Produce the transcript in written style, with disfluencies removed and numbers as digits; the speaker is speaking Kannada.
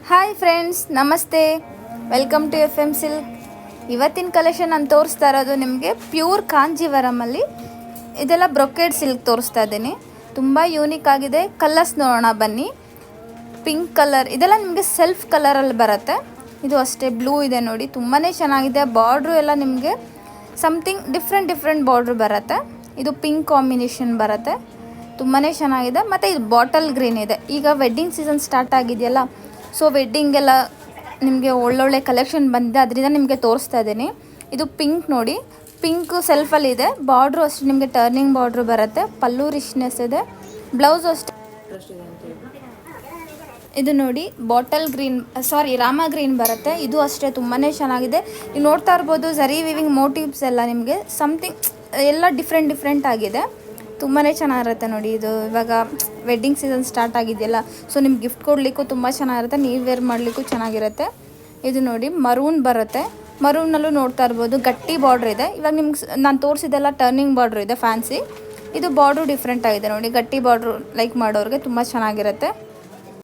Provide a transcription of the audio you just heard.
ಹಾಯ್ ಫ್ರೆಂಡ್ಸ್, ನಮಸ್ತೆ. Welcome to FM Silk. ಇವತ್ತಿನ ಕಲೆಕ್ಷನ್ ನಾನು ತೋರಿಸ್ತಾ ಇರೋದು ನಿಮಗೆ ಪ್ಯೂರ್ ಕಾಂಜೀವರಮಲ್ಲಿ ಇದೆಲ್ಲ ಬ್ರೊಕೇಡ್ ಸಿಲ್ಕ್ ತೋರಿಸ್ತಾ ಇದ್ದೀನಿ. ತುಂಬ ಯೂನಿಕ್ ಆಗಿದೆ. ಕಲರ್ಸ್ ನೋಡೋಣ ಬನ್ನಿ. ಪಿಂಕ್ ಕಲರ್ ಇದೆಲ್ಲ ನಿಮಗೆ ಸೆಲ್ಫ್ ಕಲರಲ್ಲಿ ಬರುತ್ತೆ. ಇದು ಅಷ್ಟೇ ಬ್ಲೂ ಇದೆ ನೋಡಿ, ತುಂಬಾ ಚೆನ್ನಾಗಿದೆ. ಬಾರ್ಡ್ರು ಎಲ್ಲ ನಿಮಗೆ ಸಮಥಿಂಗ್ ಡಿಫ್ರೆಂಟ್ ಬಾರ್ಡ್ರು ಬರುತ್ತೆ. ಇದು ಪಿಂಕ್ ಕಾಂಬಿನೇಷನ್ ಬರುತ್ತೆ, ತುಂಬಾ ಚೆನ್ನಾಗಿದೆ. ಮತ್ತು ಇದು ಬಾಟಲ್ ಗ್ರೀನ್ ಇದೆ. ಈಗ ವೆಡ್ಡಿಂಗ್ ಸೀಸನ್ ಸ್ಟಾರ್ಟ್ ಆಗಿದೆಯಲ್ಲ, ಸೊ ವೆಡ್ಡಿಂಗೆಲ್ಲ ನಿಮಗೆ ಒಳ್ಳೊಳ್ಳೆ ಕಲೆಕ್ಷನ್ ಬಂದಿದೆ, ಅದರಿಂದ ನಿಮಗೆ ತೋರಿಸ್ತಾ ಇದ್ದೀನಿ. ಇದು ಪಿಂಕ್ ನೋಡಿ, ಪಿಂಕು ಸೆಲ್ಫಲ್ಲಿದೆ. ಬಾರ್ಡ್ರು ಅಷ್ಟೇ ನಿಮಗೆ ಟರ್ನಿಂಗ್ ಬಾರ್ಡ್ರು ಬರುತ್ತೆ. ಪಲ್ಲು ರಿಚ್ನೆಸ್ ಇದೆ, ಬ್ಲೌಸು ಅಷ್ಟೇ. ಇದು ನೋಡಿ ಬಾಟಲ್ ಗ್ರೀನ್, ರಾಮ ಗ್ರೀನ್ ಬರುತ್ತೆ. ಇದು ಅಷ್ಟೇ ತುಂಬಾ ಚೆನ್ನಾಗಿದೆ. ನೀವು ನೋಡ್ತಾ ಇರ್ಬೋದು, ಝರಿ ವಿವಿಂಗ್ ಮೋಟಿವ್ಸ್ ಎಲ್ಲ ನಿಮಗೆ ಸಮಥಿಂಗ್ ಎಲ್ಲ ಡಿಫ್ರೆಂಟ್ ಆಗಿದೆ. ತುಂಬಾ ಚೆನ್ನಾಗಿರುತ್ತೆ ನೋಡಿ. ಇದು ಇವಾಗ ವೆಡ್ಡಿಂಗ್ ಸೀಸನ್ ಸ್ಟಾರ್ಟ್ ಆಗಿದೆಯಲ್ಲ, ಸೊ ನಿಮ್ಗೆ ಗಿಫ್ಟ್ ಕೊಡಲಿಕ್ಕೂ ತುಂಬ ಚೆನ್ನಾಗಿರುತ್ತೆ, ನೀವು ವೇರ್ ಮಾಡಲಿಕ್ಕೂ ಚೆನ್ನಾಗಿರುತ್ತೆ. ಇದು ನೋಡಿ ಮರೂನ್ ಬರುತ್ತೆ. ಮರೂನಲ್ಲೂ ನೋಡ್ತಾ ಇರ್ಬೋದು ಗಟ್ಟಿ ಬಾರ್ಡ್ರ್ ಇದೆ. ಇವಾಗ ನಿಮ್ಗೆ ನಾನು ತೋರಿಸಿದೆಲ್ಲ ಟರ್ನಿಂಗ್ ಬಾರ್ಡ್ರ್ ಇದೆ, ಫ್ಯಾನ್ಸಿ. ಇದು ಬಾರ್ಡ್ರು ಡಿಫ್ರೆಂಟ್ ಆಗಿದೆ ನೋಡಿ. ಗಟ್ಟಿ ಬಾರ್ಡ್ರು ಲೈಕ್ ಮಾಡೋರಿಗೆ ತುಂಬ ಚೆನ್ನಾಗಿರುತ್ತೆ.